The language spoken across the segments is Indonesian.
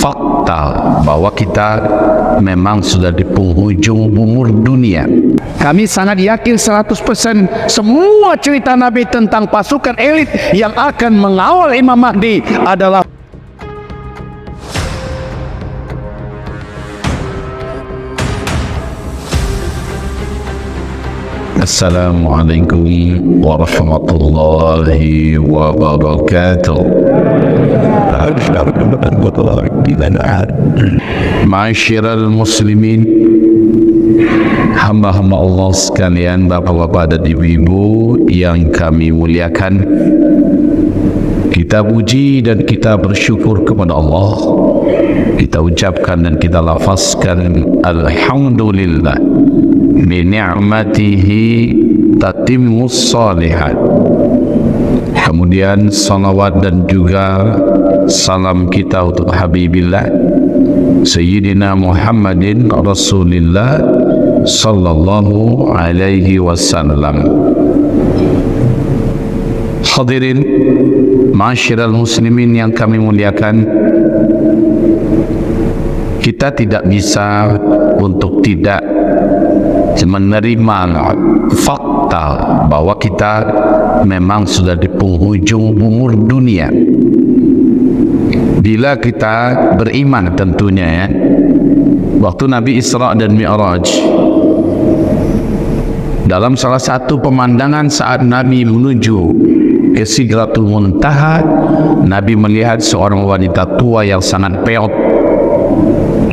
fakta bahwa kita memang sudah di penghujung umur dunia. Kami sangat yakin 100% semua cerita Nabi tentang pasukan elit yang akan mengawal Imam Mahdi adalah Assalamualaikum warahmatullahi wabarakatuh. Ma'asyiral muslimin, hamba-hamba Allah sekalian, bapak-bapak dan ibu-ibu yang kami muliakan, kita puji dan kita bersyukur kepada Allah. Kita ucapkan dan kita lafazkan alhamdulillah, bi ni'matihi tatimmus shalihat. Kemudian salawat dan juga salam kita untuk Habibillah Sayyidina Muhammadin Rasulillah sallallahu alaihi wasallam. Hadirin ma'asyiral muslimin yang kami muliakan, kita tidak bisa untuk tidak menerima fakta bahwa kita memang sudah di penghujung umur dunia. Bila kita beriman tentunya ya, waktu Nabi Isra dan Mi'raj, dalam salah satu pemandangan saat Nabi menuju ke Sidratul Muntaha, Nabi melihat seorang wanita tua yang sangat peot,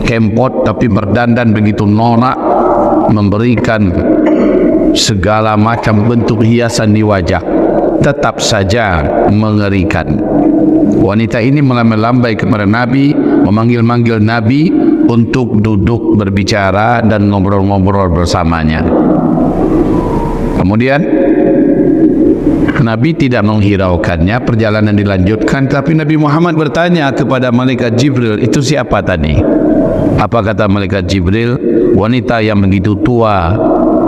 kempot tapi berdandan begitu norak, memberikan segala macam bentuk hiasan di wajah, tetap saja mengerikan. Wanita ini melambai kepada Nabi, memanggil-manggil Nabi untuk duduk berbicara dan ngobrol-ngobrol bersamanya. Kemudian Nabi tidak menghiraukannya, perjalanan dilanjutkan, tapi Nabi Muhammad bertanya kepada malaikat Jibril, itu siapa tadi? Apa kata malaikat Jibril? Wanita yang begitu tua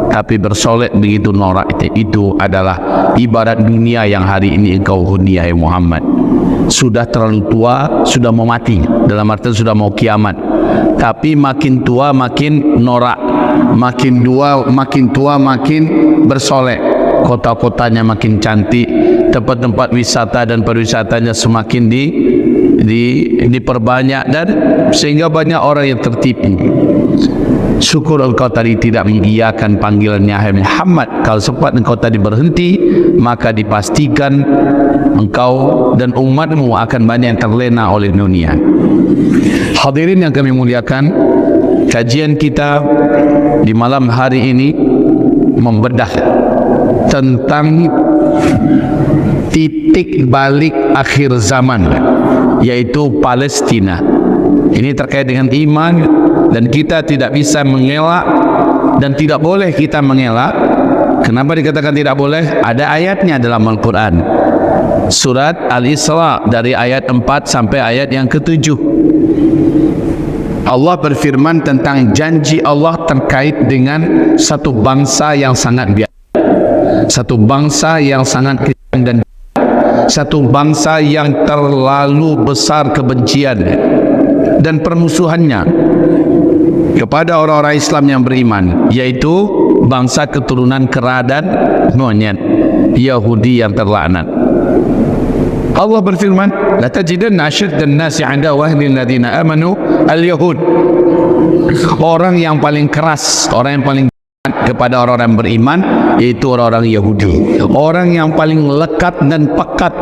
tapi bersolek begitu norak itu adalah ibarat dunia yang hari ini engkau huni, hai Muhammad. Sudah terlalu tua, sudah mau mati, dalam arti sudah mau kiamat, tapi makin tua makin norak, makin tua makin bersolek, kota-kotanya makin cantik, tempat-tempat wisata dan pariwisatanya semakin diperbanyak, dan sehingga banyak orang yang tertipu. Syukur engkau tadi tidak mengiyakan panggilannya, hai Muhammad. Kalau sempat engkau tadi berhenti, maka dipastikan engkau dan umatmu akan banyak yang terlena oleh dunia. Hadirin yang kami muliakan, kajian kita di malam hari ini membedah tentang titik balik akhir zaman, yaitu Palestina. Ini terkait dengan iman, dan kita tidak bisa mengelak dan tidak boleh kita mengelak. Kenapa dikatakan tidak boleh? Ada ayatnya dalam Al-Quran, surat Al-Isra dari ayat 4 sampai ayat yang ke-7. Allah berfirman tentang janji Allah terkait dengan satu bangsa yang sangat biasa, satu bangsa yang sangat kejam, dan satu bangsa yang terlalu besar kebencian dan permusuhannya kepada orang-orang Islam yang beriman, yaitu bangsa keturunan kera dan monyet, Yahudi yang terlaknat. Allah berfirman, la tajidanna ashaddan nasi 'adawatan lil ladzina amanu al-yahud. Orang yang paling keras, orang yang paling kepada orang-orang beriman yaitu orang-orang Yahudi. Orang yang paling lekat dan pekat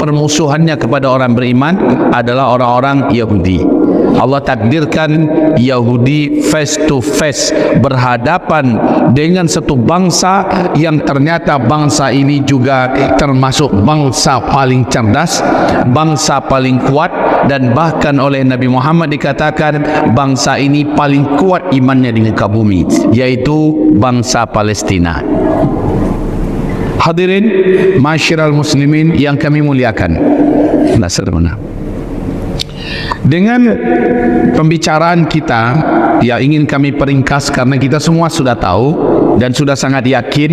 permusuhannya kepada orang beriman adalah orang-orang Yahudi. Allah takdirkan Yahudi face to face, berhadapan dengan satu bangsa yang ternyata bangsa ini juga termasuk bangsa paling cerdas, bangsa paling kuat, dan bahkan oleh Nabi Muhammad dikatakan bangsa ini paling kuat imannya di muka bumi, yaitu bangsa Palestina. Hadirin ma'asyiral muslimin yang kami muliakan, dengan pembicaraan kita yang ingin kami peringkas, karena kita semua sudah tahu dan sudah sangat yakin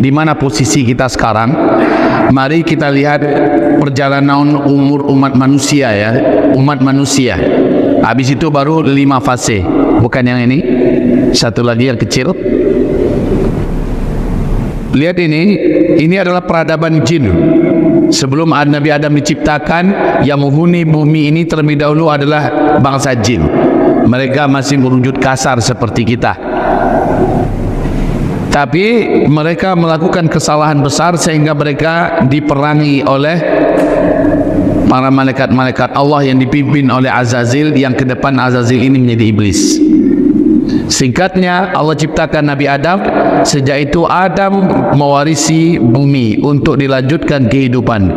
di mana posisi kita sekarang. Mari kita lihat perjalanan umur umat manusia ya, umat manusia. Habis itu baru 5 fase. Bukan yang ini. Satu lagi yang kecil. Lihat ini adalah peradaban jin. Sebelum Nabi Adam diciptakan, yang menghuni bumi ini terlebih dahulu adalah bangsa jin. Mereka masih berwujud kasar seperti kita. Tapi mereka melakukan kesalahan besar sehingga mereka diperangi oleh para malaikat-malaikat Allah yang dipimpin oleh Azazil, yang ke depan Azazil ini menjadi iblis. Singkatnya, Allah ciptakan Nabi Adam. Sejak itu Adam mewarisi bumi untuk dilanjutkan kehidupan.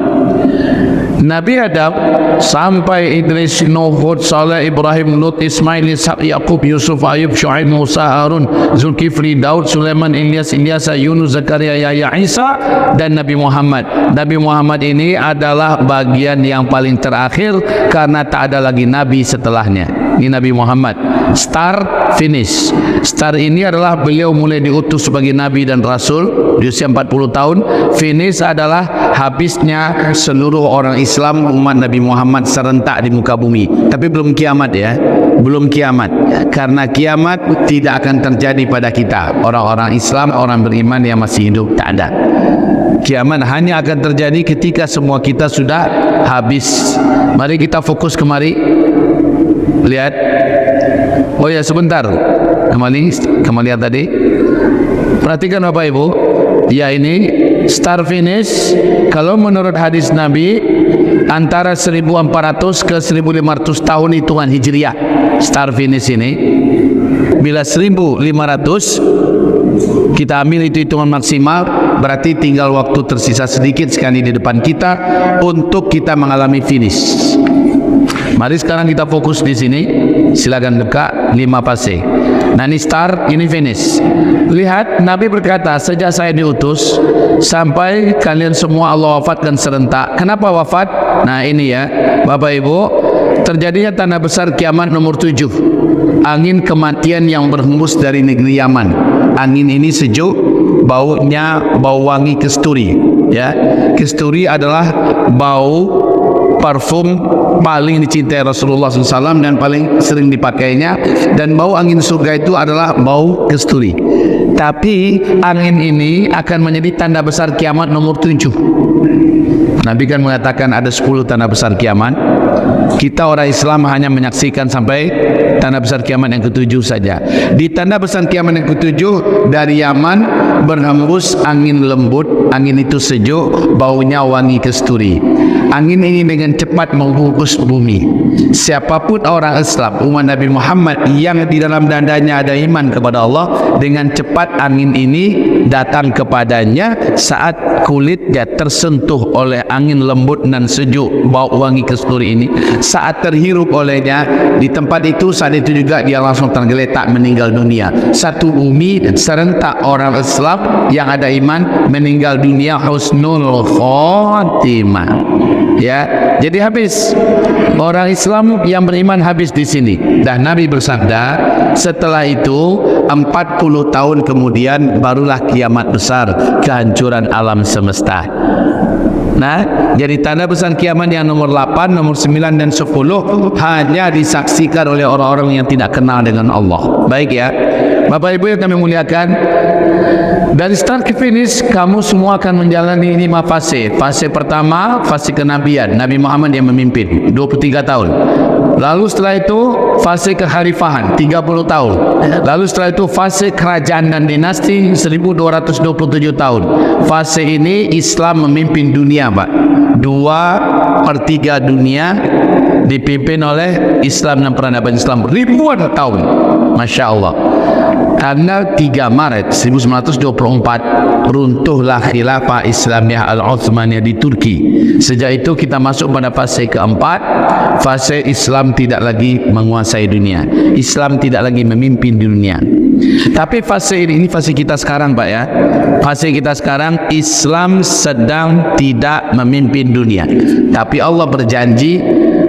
Nabi Adam sampai Idris, Nuh, Hud, Saleh, Ibrahim, Lut, Ismail, Ishaq, Yaqub, Yusuf, Ayub, Syuaib, Musa, Harun, Zulkifli, Daud, Sulaiman, Ilyas, Ilyasa, Yunus, Zakaria, Yahya, Isa, dan Nabi Muhammad. Nabi Muhammad ini adalah bagian yang paling terakhir karena tak ada lagi Nabi setelahnya. Ini Nabi Muhammad, start finish. Start ini adalah beliau mulai diutus sebagai Nabi dan Rasul di usia 40 tahun. Finish adalah habisnya seluruh orang Islam umat Nabi Muhammad serentak di muka bumi. Tapi belum kiamat ya, belum kiamat. Karena kiamat tidak akan terjadi pada kita, orang-orang Islam, orang beriman yang masih hidup, tak ada. Kiamat hanya akan terjadi ketika semua kita sudah habis. Mari kita fokus kemari. Lihat. Oh ya, sebentar. Kembali lihat tadi. Perhatikan Bapak Ibu. Ya, ini start finish. Kalau menurut hadis Nabi, antara 1400 ke 1500 tahun hitungan Hijriah. Start finish ini. Bila 1500 kita ambil itu hitungan maksimal, berarti tinggal waktu tersisa sedikit sekali di depan kita untuk kita mengalami finish. Mari sekarang kita fokus di sini. Silakan buka 5 fase. Nah, ini start, ini finish. Lihat, Nabi berkata, sejak saya diutus sampai kalian semua Allah wafatkan serentak. Kenapa wafat? Nah, ini ya, Bapak Ibu, terjadinya tanda besar kiamat nomor 7. Angin kematian yang berhembus dari negeri Yaman. Angin ini sejuk, baunya bau wangi kasturi. Ya, kasturi adalah bau parfum paling dicintai Rasulullah SAW dan paling sering dipakainya, dan bau angin surga itu adalah bau kasturi. Tapi angin ini akan menjadi tanda besar kiamat nomor 7. Nabi kan mengatakan ada 10 tanda besar kiamat. Kita orang Islam hanya menyaksikan sampai tanda besar kiamat yang ke-7 saja. Di tanda besar kiamat yang ke-7, dari Yaman berhembus angin lembut. Angin itu sejuk, baunya wangi kasturi. Angin ini dengan cepat membungkus bumi. Siapapun orang Islam, umat Nabi Muhammad yang di dalam dadanya ada iman kepada Allah, dengan cepat angin ini datang kepadanya saat kulitnya tersentuh oleh angin lembut dan sejuk, bau wangi kasturi ini. Saat terhirup olehnya di tempat itu, saat itu juga dia langsung tergeletak meninggal dunia. Satu bumi serentak orang Islam yang ada iman meninggal dunia husnul khotimah. Ya, jadi habis orang Islam yang beriman habis di sini. Dan Nabi bersabda, setelah itu 40 tahun kemudian barulah kiamat besar, kehancuran alam semesta. Nah, jadi tanda besar kiamat yang nomor 8, nomor 9 dan 10 hanya disaksikan oleh orang-orang yang tidak kenal dengan Allah. Baik ya, Bapak Ibu yang kami muliakan, dari start ke finish kamu semua akan menjalani 5 fase. Fase pertama, fase kenabian, Nabi Muhammad yang memimpin 23 tahun. Lalu setelah itu fase kekhalifahan 30 tahun. Lalu setelah itu fase kerajaan dan dinasti 1227 tahun. Fase ini Islam memimpin dunia, Pak. 2/3 dunia dipimpin oleh Islam dan peradaban Islam ribuan tahun. Masya Allah. Tanggal 3 Maret 1924 runtuhlah khilafah Islamiyah Al-Uthmaniyah di Turki. Sejak itu kita masuk pada fase keempat. Fase Islam tidak lagi menguasai dunia, Islam tidak lagi memimpin dunia. Tapi fase ini fase kita sekarang, Pak ya. Fase kita sekarang, Islam sedang tidak memimpin dunia, tapi Allah berjanji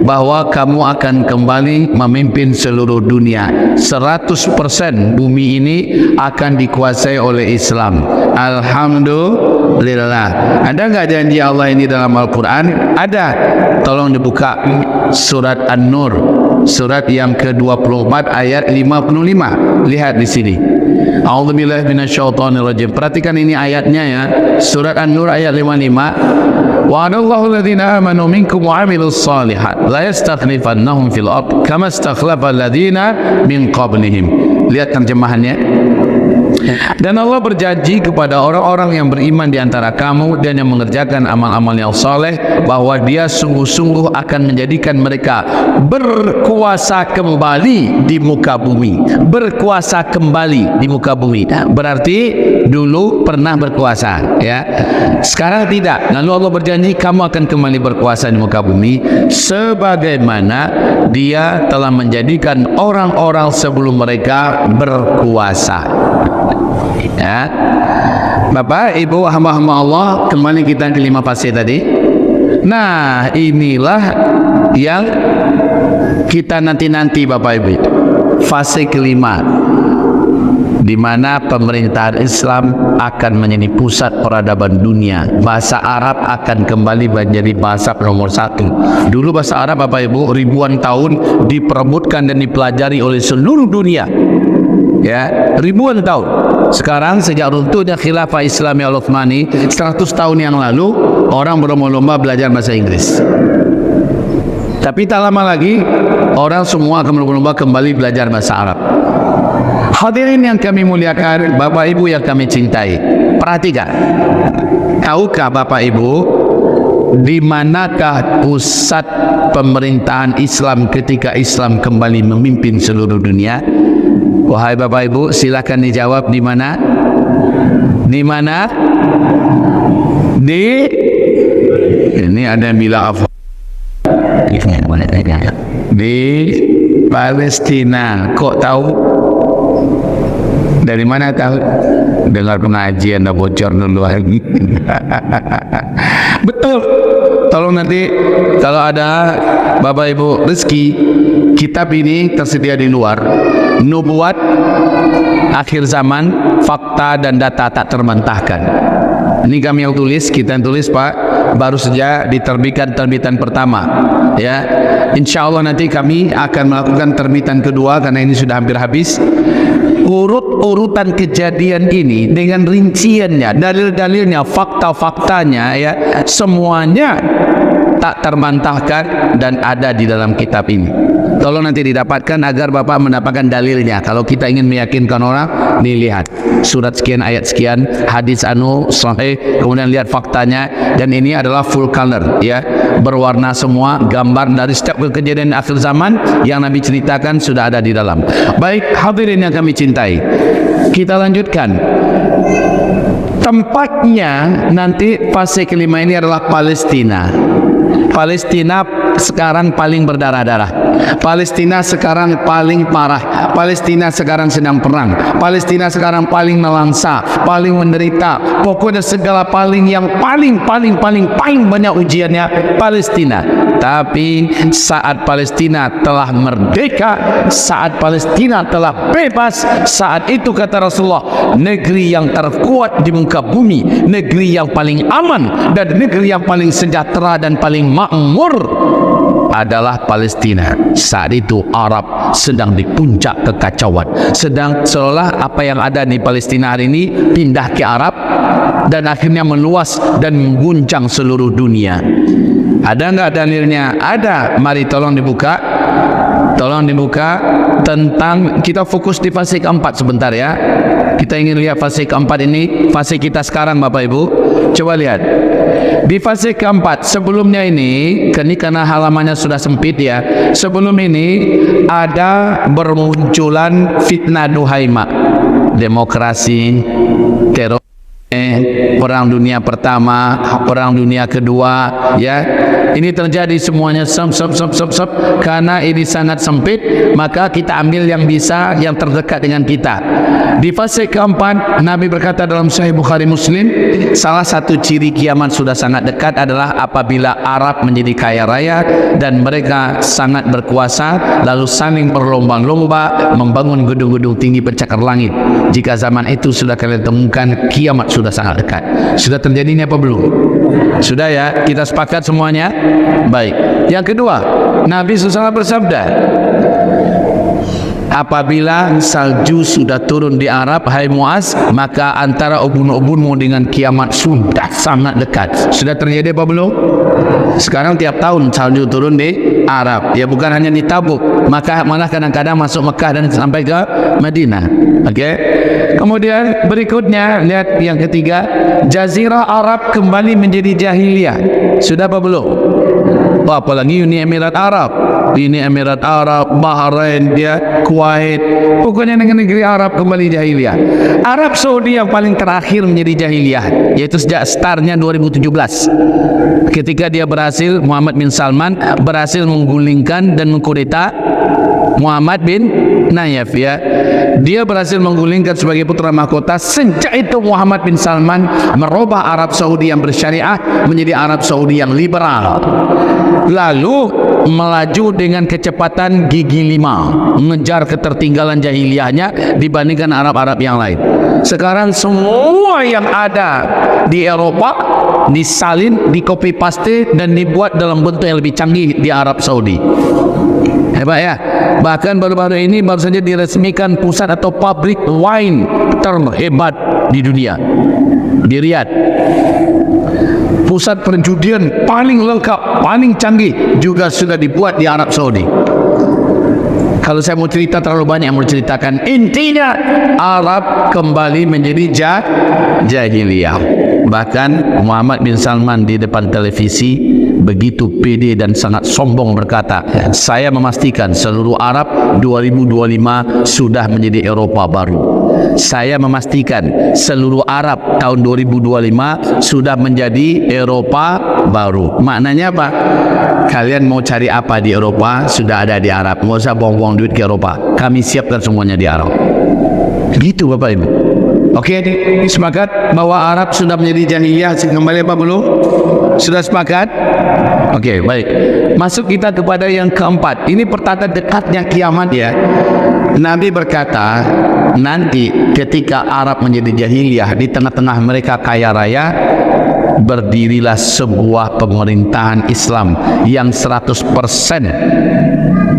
bahwa kamu akan kembali memimpin seluruh dunia. 100% bumi ini akan dikuasai oleh Islam. Alhamdulillah. Ada nggak janji Allah ini dalam Al-Quran? Ada. Tolong dibuka surat An-Nur surat yang ke-24 ayat 55. Lihat di sini. A'udzubillahi minasyaitonirrajim. Perhatikan ini ayatnya ya. Surat An-Nur ayat 55. Wa'adallahu alladhina amanu minkum wa 'amilus shalihat la yastakhlifannahum fil ard kama istakhlafa alladhina min qablihim. Lihat terjemahannya. Dan Allah berjanji kepada orang-orang yang beriman di antara kamu dan yang mengerjakan amal-amal yang saleh bahwa Dia sungguh-sungguh akan menjadikan mereka berkuasa kembali di muka bumi. Berkuasa kembali di muka bumi. Berarti dulu pernah berkuasa, ya. Sekarang tidak. Lalu Allah berjanji kamu akan kembali berkuasa di muka bumi sebagaimana Dia telah menjadikan orang-orang sebelum mereka berkuasa. Ya, Bapak, Ibu, hamba-hamba Allah, kembali kita ke 5 fase tadi. Nah, inilah yang kita nanti-nanti, Bapak Ibu. Fase kelima, di mana pemerintahan Islam akan menjadi pusat peradaban dunia. Bahasa Arab akan kembali menjadi bahasa nomor 1. Dulu bahasa Arab, Bapak Ibu, ribuan tahun diperebutkan dan dipelajari oleh seluruh dunia. Ya, ribuan tahun. Sekarang sejak runtuhnya khilafah Islam Al-Utsmani 100 tahun yang lalu, orang berlomba-lomba belajar bahasa Inggris. Tapi tak lama lagi orang semua akan berlomba-lomba kembali belajar bahasa Arab. Hadirin yang kami muliakan, Bapak Ibu yang kami cintai, perhatikan. Tahukah Bapak Ibu di manakah pusat pemerintahan Islam ketika Islam kembali memimpin seluruh dunia? Wahai Bapak Ibu, silakan dijawab di mana? Di mana? Di ini ada yang bilang apa? Di Palestina. Kok tahu? Dari mana tahu? Dengar pengajian dah bocor dulu. Betul. Tolong nanti kalau ada Bapak Ibu rezeki, kitab ini tersedia di luar. Nubuat akhir zaman, fakta dan data tak terbantahkan. Ini kami yang tulis, kita yang tulis Pak, baru saja diterbitkan terbitan pertama. Ya, insya Allah nanti kami akan melakukan terbitan kedua karena ini sudah hampir habis. Urut-urutan kejadian ini dengan rinciannya, dalil-dalilnya, fakta-faktanya, ya, semuanya tak terbantahkan dan ada di dalam kitab ini. Tolong nanti didapatkan agar Bapak mendapatkan dalilnya. Kalau kita ingin meyakinkan orang, dilihat surat sekian, ayat sekian, hadis sahih, kemudian lihat faktanya, dan ini adalah full color, ya, berwarna semua, gambar dari setiap kejadian akhir zaman yang Nabi ceritakan sudah ada di dalam. Baik, hadirin yang kami cintai, kita lanjutkan. Tempatnya nanti fase kelima ini adalah Palestina. Palestina sekarang paling berdarah-darah. Palestina sekarang paling parah. Palestina sekarang sedang perang. Palestina sekarang paling melangsa, paling menderita. Pokoknya segala yang paling banyak ujiannya Palestina. Tapi saat Palestina telah merdeka, saat Palestina telah bebas, saat itu kata Rasulullah, negeri yang terkuat di muka bumi, negeri yang paling aman dan negeri yang paling sejahtera dan paling makmur adalah Palestina. Saat itu Arab sedang di puncak kekacauan, sedang seolah apa yang ada di Palestina hari ini pindah ke Arab dan akhirnya meluas dan mengguncang seluruh dunia. Ada enggak dalilnya? Ada. Mari tolong dibuka. Tolong dibuka tentang, kita fokus di fase keempat sebentar ya. Kita ingin lihat fase keempat ini, fase kita sekarang Bapak Ibu. Coba lihat. Di fase keempat, sebelumnya ini karena halamannya sudah sempit ya. Sebelum ini ada bermunculan fitnah duhaima, demokrasi, teror, perang dunia pertama, perang dunia kedua, ya. Ini terjadi semuanya karena ini sangat sempit, maka kita ambil yang bisa, yang terdekat dengan kita. Di fase keempat, Nabi berkata dalam Sahih Bukhari Muslim, salah satu ciri kiamat sudah sangat dekat adalah apabila Arab menjadi kaya raya dan mereka sangat berkuasa, lalu saling berlomba-lomba membangun gedung-gedung tinggi pencakar langit. Jika zaman itu sudah kalian temukan, kiamat sudah sangat dekat. Sudah terjadi ini apa belum? Sudah ya, kita sepakat semuanya. Baik. Yang kedua, Nabi SAW bersabda, apabila salju sudah turun di Arab, hai Muaz, maka antara ubun-ubunmu dengan kiamat sudah sangat dekat. Sudah terjadi apa belum? Sekarang tiap tahun salju turun di Arab. Ya, bukan hanya di Tabuk, maka malah kadang-kadang masuk Mekah dan sampai ke Madinah. Okey. Kemudian berikutnya, lihat yang ketiga, Jazirah Arab kembali menjadi jahiliyah. Sudah apa belum? Apalagi Uni Emirat Arab, Bahrain, dia Kuwait, pokoknya negeri Arab kembali jahiliyah. Arab Saudi yang paling terakhir menjadi jahiliyah, yaitu sejak startnya 2017, ketika dia berhasil, Muhammad bin Salman berhasil menggulingkan dan mengkudeta Muhammad bin Nayef, ya. Dia berhasil menggulingkan sebagai putra mahkota. Sejak itu Muhammad bin Salman merubah Arab Saudi yang bersyariah menjadi Arab Saudi yang liberal, lalu melaju dengan kecepatan gigi 5, mengejar ketertinggalan jahiliyahnya dibandingkan Arab-Arab yang lain. Sekarang semua yang ada di Eropa disalin, di copy paste dan dibuat dalam bentuk yang lebih canggih di Arab Saudi. Hebat, ya. Bahkan baru-baru ini baru saja diresmikan pusat atau pabrik wine terhebat di dunia di Riyadh. Pusat perjudian paling lengkap, paling canggih juga sudah dibuat di Arab Saudi. Kalau saya mau cerita terlalu banyak mau ceritakan. Intinya Arab kembali menjadi jahiliyah. Bahkan Muhammad bin Salman di depan televisi begitu pede dan sangat sombong berkata, saya memastikan seluruh Arab 2025 sudah menjadi Eropa baru. Saya memastikan seluruh Arab tahun 2025 sudah menjadi Eropa baru. Maknanya apa? Kalian mau cari apa di Eropa, sudah ada di Arab. Nggak usah buang-buang duit ke Eropa, kami siapkan semuanya di Arab. Gitu Bapak Ibu. Okey, sepakat bahwa Arab sudah menjadi jahiliyah kembali apa belum? Sudah sepakat? Okey, baik. Masuk kita kepada yang keempat. Ini pertanda dekatnya kiamat, ya. Nabi berkata, nanti ketika Arab menjadi jahiliyah, di tengah-tengah mereka kaya raya, berdirilah sebuah pemerintahan Islam yang 100%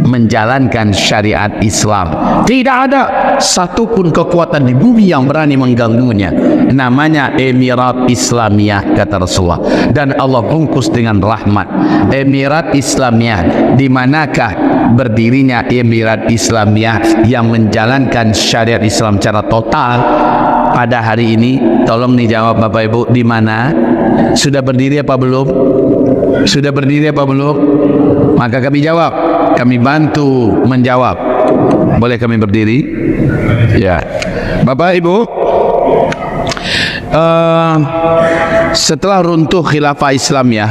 menjalankan syariat Islam. Tidak ada satupun kekuatan di bumi yang berani mengganggunya. Namanya Emirat Islamiyah, kata Rasulullah, dan Allah bungkus dengan rahmat. Emirat Islamiyah, di manakah berdirinya Emirat Islamiyah yang menjalankan syariat Islam secara total pada hari ini? Tolong dijawab Bapak Ibu, di mana? Sudah berdiri apa belum? Sudah berdiri apa belum? Maka kami jawab, kami bantu menjawab. Boleh kami berdiri? Ya. Bapak Ibu, setelah runtuh khilafah Islamiyah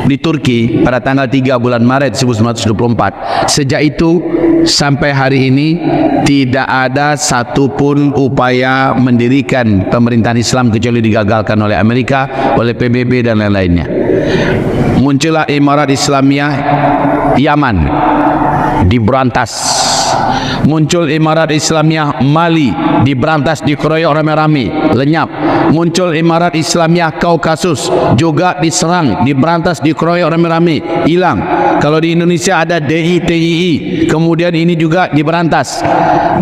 di Turki pada tanggal 3 bulan Maret 1924, sejak itu sampai hari ini tidak ada satupun upaya mendirikan pemerintahan Islam kecuali digagalkan oleh Amerika, oleh PBB dan lain-lainnya. Muncullah Emirat Islamiyah Yaman, diberantas. Muncul Emirat Islamiyah Mali, diberantas, dikeroyok rame-rame, lenyap. Muncul Emirat Islamiyah Kaukasus, juga diserang, diberantas, dikeroyok rame-rame, hilang. Kalau di Indonesia ada DITII, kemudian ini juga diberantas.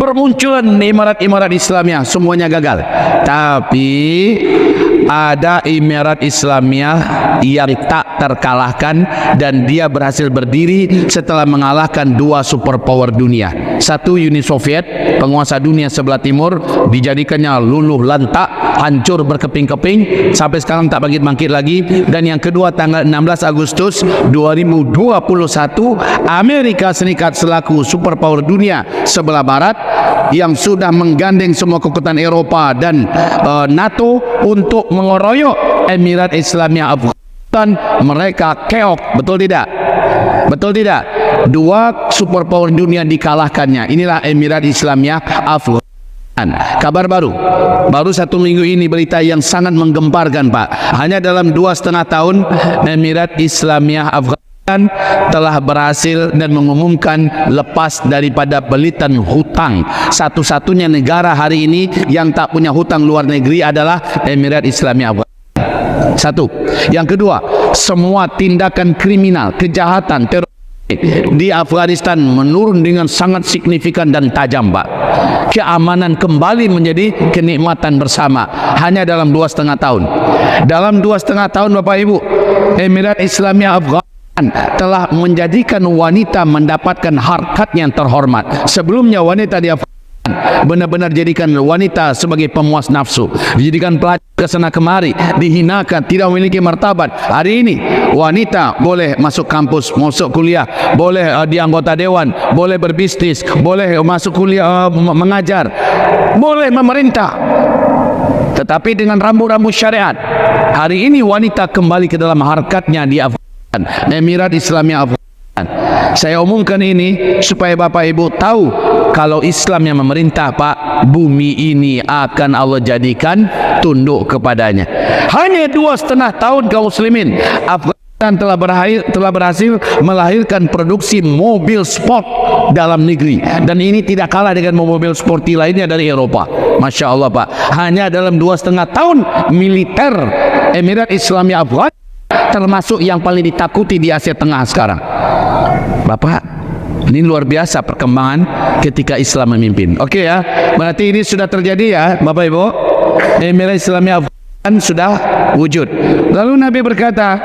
Bermunculan Emirat Islamiyah, semuanya gagal. Tapi ada Emirat Islamiyah yang tak terkalahkan, dan dia berhasil berdiri setelah mengalahkan dua superpower dunia. Satu, Uni Soviet, penguasa dunia sebelah timur, dijadikannya luluh lantak, hancur berkeping-keping, sampai sekarang tak bangkit-bangkit lagi. Dan yang kedua, tanggal 16 Agustus 2021, Amerika Serikat selaku superpower dunia sebelah barat yang sudah menggandeng semua kekuatan Eropa dan NATO untuk mengeroyok Emirat Islamiyah Afghanistan, mereka keok. Betul tidak? Betul tidak? Dua superpower dunia dikalahkannya. Inilah Emirat Islamiyah Afghanistan. Kabar baru 1 minggu ini, berita yang sangat menggemparkan, Pak. Hanya dalam 2,5 tahun Emirat Islamiyah Afghanistan telah berhasil dan mengumumkan lepas daripada belitan hutang. Satu-satunya negara hari ini yang tak punya hutang luar negeri adalah Emirat Islamiyah Afghanistan. Satu. Yang kedua, semua tindakan kriminal, kejahatan, terorisme di Afghanistan menurun dengan sangat signifikan dan tajam, Pak. Keamanan kembali menjadi kenikmatan bersama hanya dalam 2,5 tahun. Dalam 2,5 tahun, Bapak Ibu, Emirat Islamiyah Afghanistan telah menjadikan wanita mendapatkan harkat yang terhormat. Sebelumnya wanita di Afghanistan benar-benar jadikan wanita sebagai pemuas nafsu, dijadikan pelajar kesana kemari, dihinakan, tidak memiliki martabat. Hari ini wanita boleh masuk kampus, masuk kuliah, boleh di anggota dewan, boleh berbisnis, boleh masuk kuliah, mengajar, boleh memerintah, tetapi dengan rambu-rambu syariat. Hari ini wanita kembali ke dalam harkatnya di Afghanistan, Emirat Islamiyah Afghanistan. Saya umumkan ini supaya Bapak Ibu tahu, kalau Islam yang memerintah, Pak, bumi ini akan Allah jadikan tunduk kepadanya. Hanya 2,5 tahun kaum muslimin, Afghanistan telah berhasil melahirkan produksi mobil sport dalam negeri, dan ini tidak kalah dengan mobil sporty lainnya dari Eropa. Masya Allah, Pak. Hanya dalam 2,5 tahun, militer Emirat Islamiyah Afghanistan termasuk yang paling ditakuti di Asia Tengah sekarang. Bapak, ini luar biasa perkembangan ketika Islam memimpin. Oke ya, berarti ini sudah terjadi ya, Bapak Ibu. Emirat Islamiyah Afghanistan sudah wujud. Lalu Nabi berkata,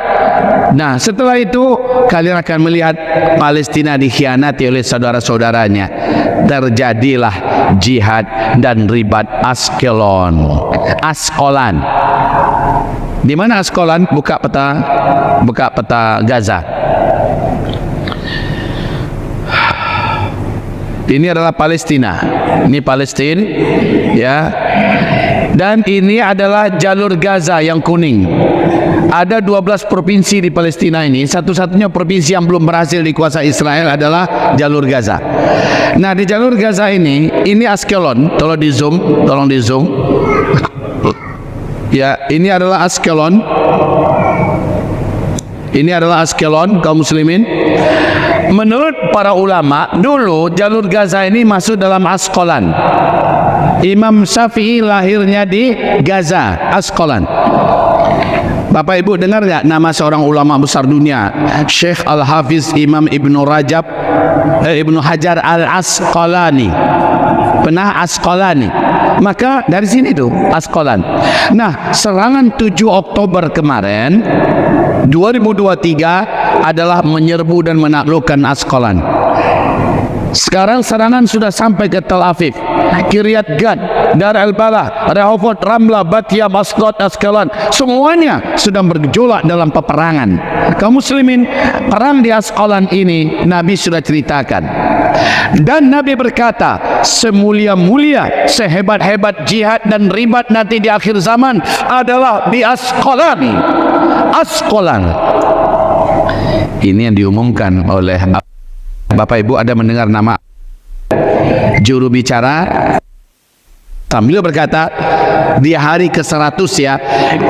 nah setelah itu kalian akan melihat Palestina dikhianati oleh saudara-saudaranya. Terjadilah jihad dan ribat Askolan. Di mana Askolan? Buka peta Gaza. Ini adalah Palestina. Ini Palestina, ya. Dan ini adalah jalur Gaza yang kuning. Ada 12 provinsi di Palestina ini. Satu-satunya provinsi yang belum berhasil dikuasai Israel adalah jalur Gaza. Nah, di jalur Gaza ini Askelon. Tolong di zoom. Ya, ini adalah Askelon. Ini adalah Askelon, kaum muslimin. Menurut para ulama, dulu jalur Gaza ini masuk dalam Askolan. Imam Syafi'i lahirnya di Gaza, Askolan. Bapak Ibu dengar nggak nama seorang ulama besar dunia, Syekh Al-Hafiz Imam Ibnu Hajar Al-Asqalani. Pernah Asqalani. Maka dari sini tuh Askolan. Nah, serangan 7 Oktober kemarin 2023 adalah menyerbu dan menaklukkan Askolan. Sekarang serangan sudah sampai ke Tel Aviv, Kiryat Gad, Dar al-Balah, Rehovot, Ramlah, Batya, Asdod, Askelon. Semuanya sedang bergejolak dalam peperangan. Kaum muslimin, perang di Askolan ini Nabi sudah ceritakan. Dan Nabi berkata, semulia-mulia, sehebat-hebat jihad dan ribat nanti di akhir zaman adalah di Askolan. Ini yang diumumkan oleh Bapak Ibu. Ada mendengar nama juru bicara sambil berkata di hari ke-100 ya,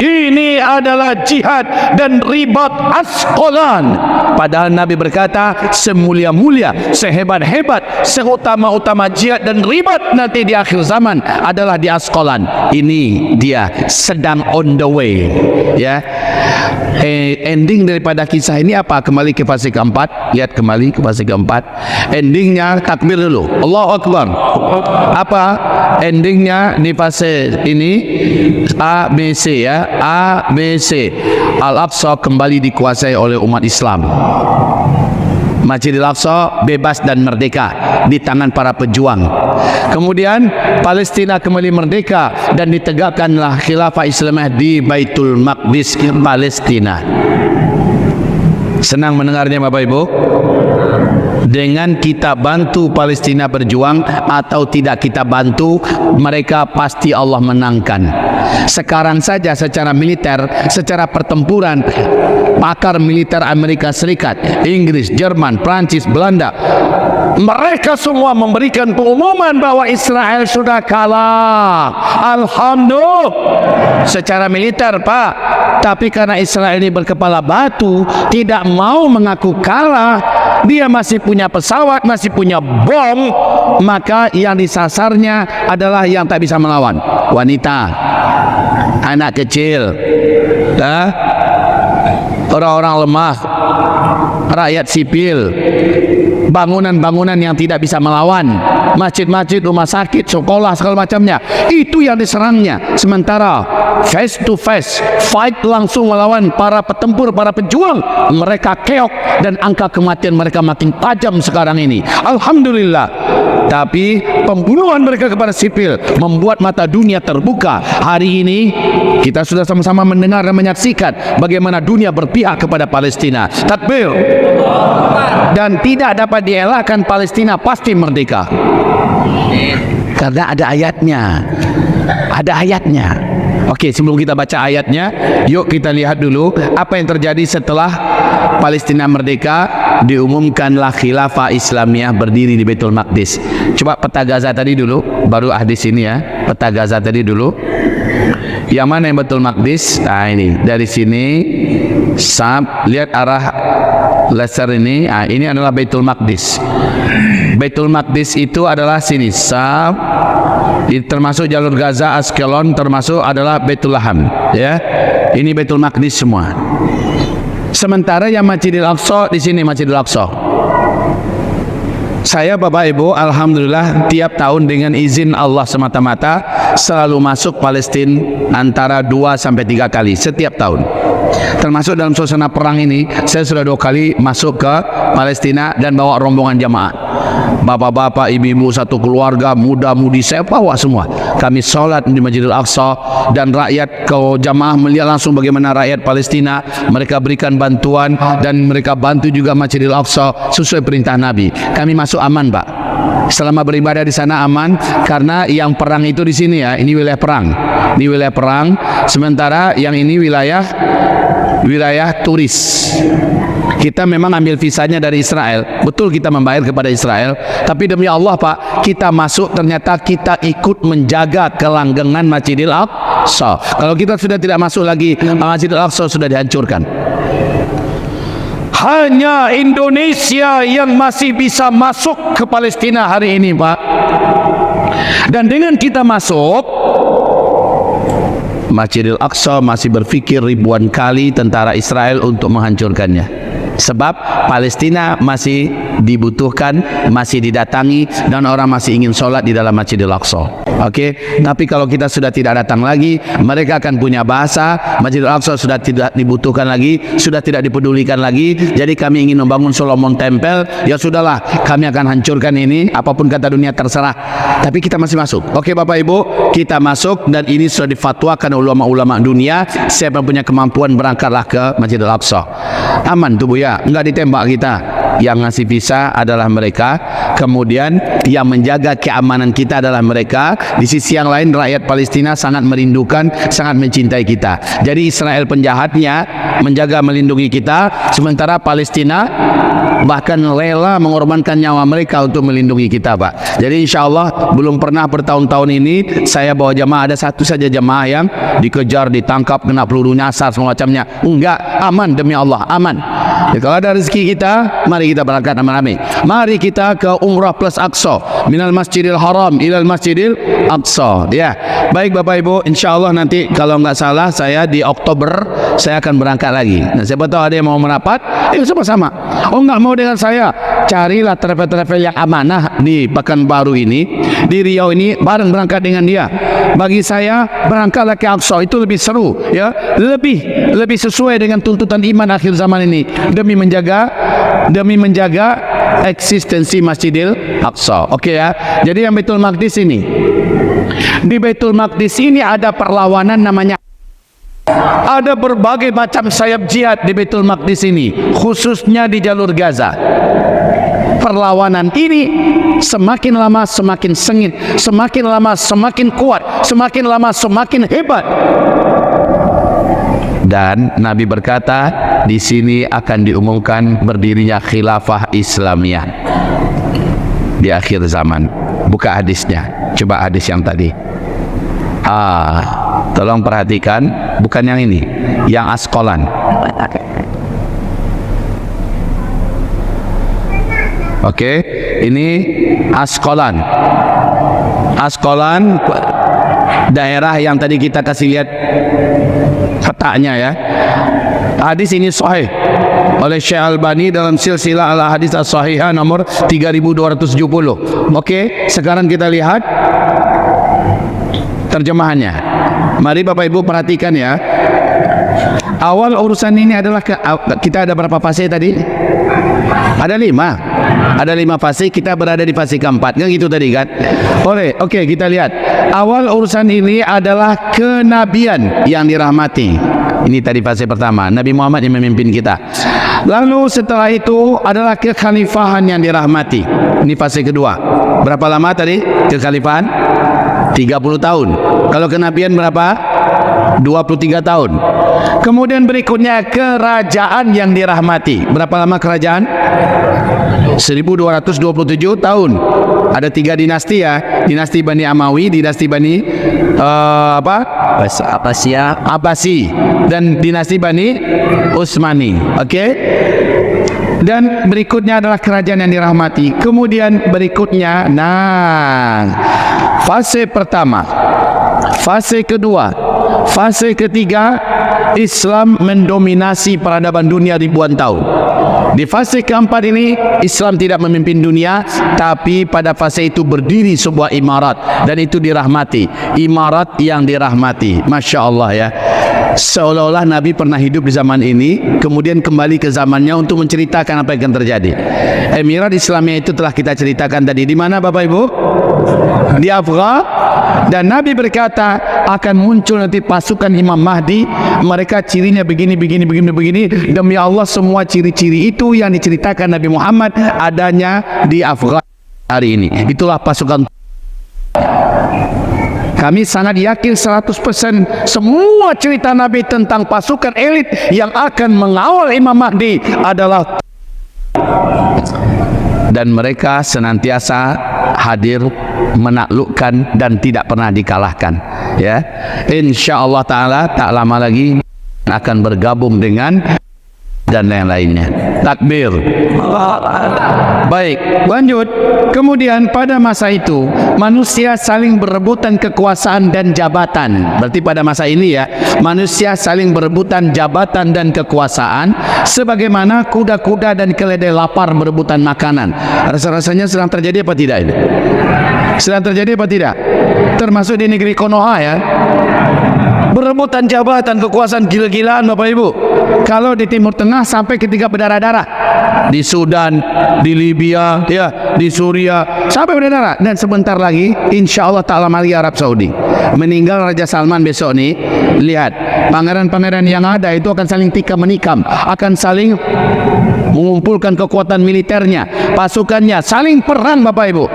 ini adalah jihad dan ribat Askolan. Padahal Nabi berkata, semulia-mulia, sehebat-hebat, seutama-utama jihad dan ribat nanti di akhir zaman adalah di Askolan. Ini dia sedang on the way ya. Ending daripada kisah ini apa? Kembali ke fase keempat. Lihat kembali ke fase keempat. Endingnya takbir dulu, Allahu Akbar. Apa endingnya di fase ini? ABC ya, ABC. Al-Aqsa kembali dikuasai oleh umat Islam. Masjidil Aqsa bebas dan merdeka di tangan para pejuang. Kemudian Palestina kembali merdeka dan ditegakkanlah khilafah Islamiyah di Baitul Maqdis, Palestina. Senang mendengarnya Bapak Ibu? Dengan kita bantu Palestina berjuang atau tidak kita bantu, mereka pasti Allah menangkan. Sekarang saja secara militer, secara pertempuran, pakar militer Amerika Serikat, Inggris, Jerman, Prancis, Belanda, mereka semua memberikan pengumuman bahwa Israel sudah kalah. Alhamdulillah. Secara militer, Pak. Tapi karena Israel ini berkepala batu, tidak mau mengaku kalah, dia masih punya pesawat, masih punya bom, maka yang disasarnya adalah yang tak bisa melawan. Wanita, anak kecil, orang-orang lemah, rakyat sipil, bangunan-bangunan yang tidak bisa melawan, masjid-masjid, rumah sakit, sekolah, segala macamnya, itu yang diserangnya. Sementara face to face, fight langsung melawan para petempur, para pejuang, mereka keok dan angka kematian mereka makin tajam sekarang ini. Alhamdulillah. Tapi pembunuhan mereka kepada sipil membuat mata dunia terbuka. Hari ini kita sudah sama-sama mendengar dan menyaksikan bagaimana dunia berpihak kepada Palestina. Takbir. Dan tidak dapat dielakkan, Palestina pasti merdeka. Karena ada ayatnya. Ada ayatnya. Oke, sebelum kita baca ayatnya, yuk kita lihat dulu apa yang terjadi setelah Palestina merdeka. Diumumkanlah khilafah Islamiyah berdiri di Baitul Maqdis. Coba peta Gaza tadi dulu, baru hadis ini ya. Peta Gaza tadi dulu. Yang mana yang Baitul Maqdis? Nah ini, dari sini lihat arah laser ini. Nah, ini adalah Baitul Maqdis. Baitul Maqdis itu adalah sini, termasuk jalur Gaza, Askelon, termasuk adalah Baitul Laham, ya. Ini Baitul Maqdis semua. Sementara yang Masjidil Aqsa di sini, Masjidil Aqsa. Saya Bapak Ibu, alhamdulillah tiap tahun dengan izin Allah semata-mata selalu masuk Palestina antara 2 sampai 3 kali setiap tahun. Termasuk dalam suasana perang ini, saya sudah 2 kali masuk ke Palestina dan bawa rombongan jamaah. Bapak-bapak, ibu-ibu, satu keluarga, muda-mudi, saya bawa semua. Kami sholat di Masjidil Aqsa dan rakyat ke jamaah melihat langsung bagaimana rakyat Palestina, mereka berikan bantuan dan mereka bantu juga Masjidil Aqsa sesuai perintah Nabi. Kami masuk aman, Pak. Selama beribadah di sana aman, karena yang perang itu di sini ya, ini wilayah perang. Ini wilayah perang, sementara yang ini wilayah turis. Kita memang ambil visanya dari Israel, betul kita membayar kepada Israel, tapi demi Allah Pak, kita masuk ternyata kita ikut menjaga kelanggengan Masjidil Aqsa. Kalau kita sudah tidak masuk lagi, Masjidil Aqsa sudah dihancurkan. Hanya Indonesia yang masih bisa masuk ke Palestina hari ini Pak. Dan dengan kita masuk, Masjidil Aqsa masih berpikir ribuan kali tentara Israel untuk menghancurkannya. Sebab Palestina masih dibutuhkan, masih didatangi, dan orang masih ingin sholat di dalam Masjidil Aqsa. Oke, tapi kalau kita sudah tidak datang lagi, mereka akan punya bahasa. Masjidil Aqsa sudah tidak dibutuhkan lagi, sudah tidak dipedulikan lagi. Jadi kami ingin membangun Solomon Temple, ya sudahlah, kami akan hancurkan ini, apapun kata dunia terserah. Tapi kita masih masuk. Oke Bapak Ibu, kita masuk dan ini sudah difatwakan ulama-ulama dunia. Siapa yang punya kemampuan berangkatlah ke Masjidil Aqsa. Aman tuh Bu ya, enggak ditembak kita. Yang ngasih visa adalah mereka, kemudian yang menjaga keamanan kita adalah mereka. Di sisi yang lain rakyat Palestina sangat merindukan, sangat mencintai kita. Jadi Israel penjahatnya menjaga melindungi kita, sementara Palestina bahkan rela mengorbankan nyawa mereka untuk melindungi kita Pak. Jadi insya Allah belum pernah bertahun-tahun ini saya bawa jamaah, ada satu saja jamaah yang dikejar, ditangkap, kena peluru nyasar semacamnya. Enggak, aman demi Allah, aman. Ya, kalau ada rezeki kita, mari kita berangkat ramai-ramai. Mari kita ke Umrah plus Aqsa, minal Masjidil Haram ilal Masjidil Aqsa. Ya, baik Bapak Ibu, insya Allah nanti kalau nggak salah saya di Oktober saya akan berangkat lagi. Nah, siapa tahu ada yang mau merapat, ayo sama-sama. Oh nggak mau dengan saya, carilah travel-travel yang amanah di Pekanbaru ini, di Riau ini, bareng berangkat dengan dia. Bagi saya berangkatlah ke Aqsa itu lebih seru, ya, lebih sesuai dengan tuntutan iman akhir zaman ini, demi menjaga eksistensi Masjidil Aqsa. Oke ya. Jadi yang Baitul Maqdis ini, di Baitul Maqdis ini ada perlawanan namanya, ada berbagai macam sayap jihad di Baitul Maqdis ini, khususnya di jalur Gaza. Perlawanan ini semakin lama semakin sengit, semakin lama semakin kuat, semakin lama semakin hebat. Dan Nabi berkata, di sini akan diumumkan berdirinya khilafah Islamiyah di akhir zaman. Buka hadisnya, coba hadis yang tadi. Tolong perhatikan, bukan yang ini, yang Asqalan. Oke, ini Asqalan. Asqalan daerah yang tadi kita kasih lihat petanya ya. Hadis ini sahih oleh Syekh Albani dalam silsilah al-hadis as-sahihah nomor 3270. Okey, sekarang kita lihat terjemahannya. Mari Bapak Ibu perhatikan ya. Awal urusan ini adalah kita ada berapa fase tadi? Ada 5. Ada 5 fase, kita berada di fase keempat. Kan gitu tadi kan? Oke, kita lihat. Awal urusan ini adalah kenabian yang dirahmati. Ini tadi fase pertama, Nabi Muhammad yang memimpin kita. Lalu setelah itu adalah kekhalifahan yang dirahmati. Ini fase kedua. Berapa lama tadi kekhalifahan? 30 tahun. Kalau kenabian berapa? 23 tahun. Kemudian berikutnya kerajaan yang dirahmati. Berapa lama kerajaan? 1227 tahun. Ada 3 dinasti ya. Dinasti Bani Amawi, dinasti Bani Abbasi, dan dinasti Bani Utsmani. Okey. Dan berikutnya adalah kerajaan yang dirahmati. Kemudian berikutnya, fase pertama, fase kedua, fase ketiga, Islam mendominasi peradaban dunia ribuan tahun. Di fase keempat ini, Islam tidak memimpin dunia, tapi pada fase itu berdiri sebuah imarat, dan itu dirahmati. Imarat yang dirahmati. Masya Allah ya. Seolah-olah Nabi pernah hidup di zaman ini, kemudian kembali ke zamannya untuk menceritakan apa yang akan terjadi. Emirat Islamiyah itu telah kita ceritakan tadi. Di mana Bapak Ibu? Di Afghan. Dan Nabi berkata akan muncul nanti pasukan Imam Mahdi. Mereka cirinya begini. Demi Allah, semua ciri-ciri itu yang diceritakan Nabi Muhammad adanya di Afghan hari ini. Itulah pasukan. Kami sangat yakin 100% semua cerita Nabi tentang pasukan elit yang akan mengawal Imam Mahdi adalah, dan mereka senantiasa hadir, menaklukkan dan tidak pernah dikalahkan ya. Insyaallah taala tak lama lagi akan bergabung dengan dan lain-lainnya. Takbir. Baik, lanjut. Kemudian pada masa itu manusia saling berebutan kekuasaan dan jabatan. Berarti pada masa ini ya, manusia saling berebutan jabatan dan kekuasaan, sebagaimana kuda-kuda dan keledai lapar berebutan makanan. Rasa-rasanya sedang terjadi apa tidak ini? Sedang terjadi apa tidak? Termasuk di negeri Konoha ya. Berebutan jabatan, kekuasaan, gila-gilaan Bapak Ibu. Kalau di Timur Tengah sampai ketika berdarah-darah, di Sudan, di Libya, ya, di Suria, sampai berdarah. Dan sebentar lagi, insya Allah ta'ala mari Arab Saudi. Meninggal Raja Salman besok nih. Lihat, pangeran-pangeran yang ada itu akan saling tikam menikam, akan saling mengumpulkan kekuatan militernya, pasukannya, saling perang Bapak Ibu.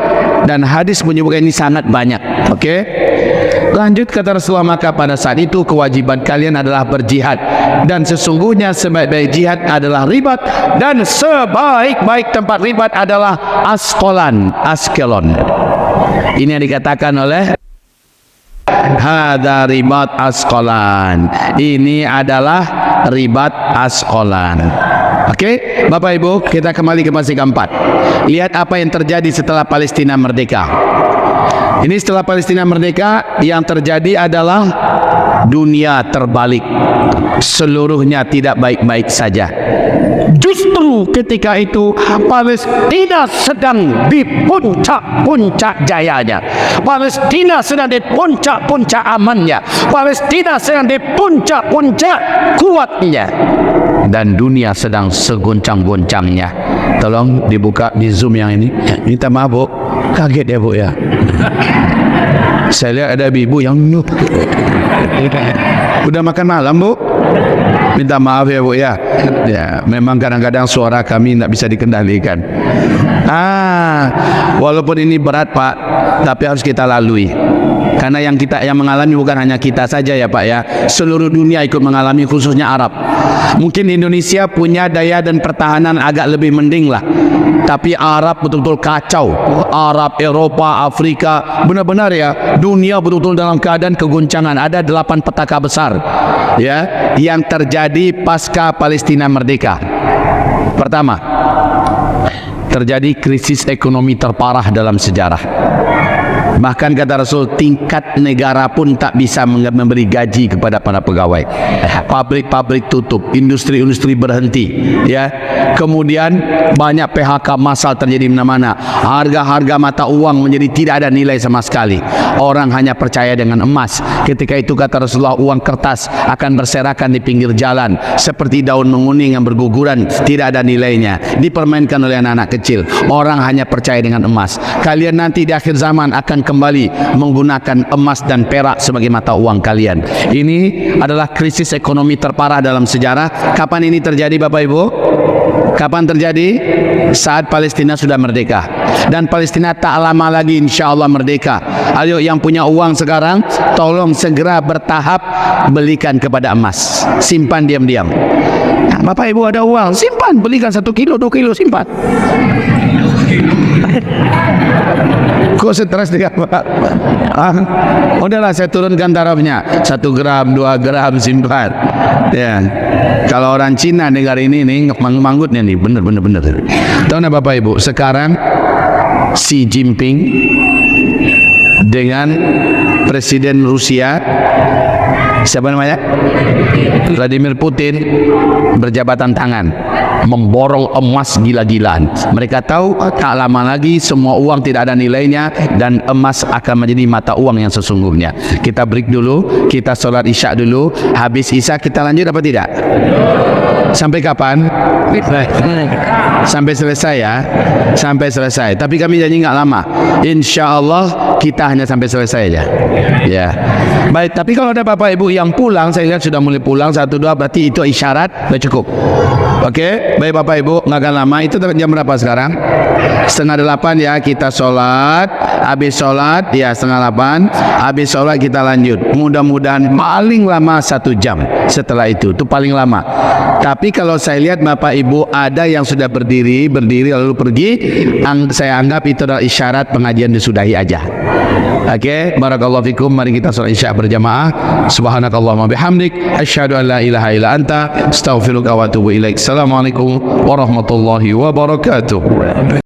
Dan hadis menyebutkan ini sangat banyak. Oke. Lanjut kata Rasulullah, maka pada saat itu kewajiban kalian adalah berjihad, dan sesungguhnya sebaik-baik jihad adalah ribat, dan sebaik-baik tempat ribat adalah Askelon. Ini yang dikatakan oleh hada ribat Asqalan. Ini adalah ribat Asqalan. Oke, Bapak Ibu, kita kembali ke fase keempat. Lihat apa yang terjadi setelah Palestina merdeka. Ini setelah Palestina merdeka, yang terjadi adalah dunia terbalik. Seluruhnya tidak baik-baik saja. Justru ketika itu Palestina sedang di puncak-puncak jayanya. Palestina sedang di puncak-puncak amannya. Palestina sedang di puncak-puncak kuatnya. Dan dunia sedang seguncang-guncangnya. Tolong dibuka di Zoom yang ini. Minta maaf Bu, kaget ya Bu ya. Saya lihat ada ibu yang udah makan malam Bu. Minta maaf ya Bu ya. Ya, memang kadang-kadang suara kami tidak bisa dikendalikan. Walaupun ini berat Pak, tapi harus kita lalui. Karena yang mengalami bukan hanya kita saja ya Pak ya. Seluruh dunia ikut mengalami, khususnya Arab. Mungkin Indonesia punya daya dan pertahanan agak lebih mending lah. Tapi Arab betul-betul kacau. Arab, Eropa, Afrika, benar-benar ya, dunia betul-betul dalam keadaan keguncangan. Ada 8 petaka besar ya yang terjadi pasca Palestina merdeka. Pertama, terjadi krisis ekonomi terparah dalam sejarah. Bahkan kata Rasul, tingkat negara pun tak bisa memberi gaji kepada para pegawai. Pabrik-pabrik tutup, industri-industri berhenti, ya. Kemudian banyak PHK massal terjadi di mana-mana. Harga-harga mata uang menjadi tidak ada nilai sama sekali. Orang hanya percaya dengan emas. Ketika itu kata Rasulullah, uang kertas akan berserakan di pinggir jalan seperti daun menguning yang berguguran, tidak ada nilainya, dipermainkan oleh anak-anak kecil. Orang hanya percaya dengan emas. Kalian nanti di akhir zaman akan kembali menggunakan emas dan perak sebagai mata uang kalian. Ini adalah krisis ekonomi terparah dalam sejarah. Kapan ini terjadi Bapak Ibu? Kapan terjadi? Saat Palestina sudah merdeka. Dan Palestina tak lama lagi insya Allah merdeka. Ayo yang punya uang sekarang, tolong segera bertahap belikan kepada emas. Simpan diam-diam. Nah, Bapak Ibu ada uang, simpan, belikan 1 kilo, 2 kilo, simpan. Kok stres dengan Pak? Udahlah saya turunkan tarafnya, 1 gram, 2 gram, simpan. Ya. Kalau orang Cina negara ini nih manggutnya nih, bener. Tahu nggak Bapak Ibu? Sekarang Xi Jinping dengan Presiden Rusia, siapa namanya? Vladimir Putin, berjabatan tangan memborong emas gila-gilaan. Mereka tahu tak lama lagi semua uang tidak ada nilainya dan emas akan menjadi mata uang yang sesungguhnya. Kita break dulu, kita sholat isya dulu. Habis isya kita lanjut apa tidak? Sampai kapan? Sampai selesai ya. Sampai selesai. Tapi kami janji nggak lama. Insya Allah kita hanya sampai selesai aja. Ya. Baik. Tapi kalau ada Bapak Ibu yang pulang, saya lihat sudah mulai pulang 1-2, berarti itu isyarat sudah cukup. Oke. Baik Bapak Ibu, nggak akan lama. Itu jam berapa sekarang? 7:30 ya, kita sholat. Habis sholat ya 7:30. Habis sholat kita lanjut. Mudah-mudahan paling lama 1 jam setelah itu paling lama. Tapi kalau saya lihat Bapak Ibu ada yang sudah berdiri lalu pergi, saya anggap itu adalah isyarat pengajian disudahi aja. Oke, barakallahu fikum. Mari kita sholat isya berjamaah. Subhanakallahumma bihamdik, asyhadu an la ilaha illa anta, astaghfiruka wa atubu ilaik. Assalamualaikum warahmatullahi wabarakatuh.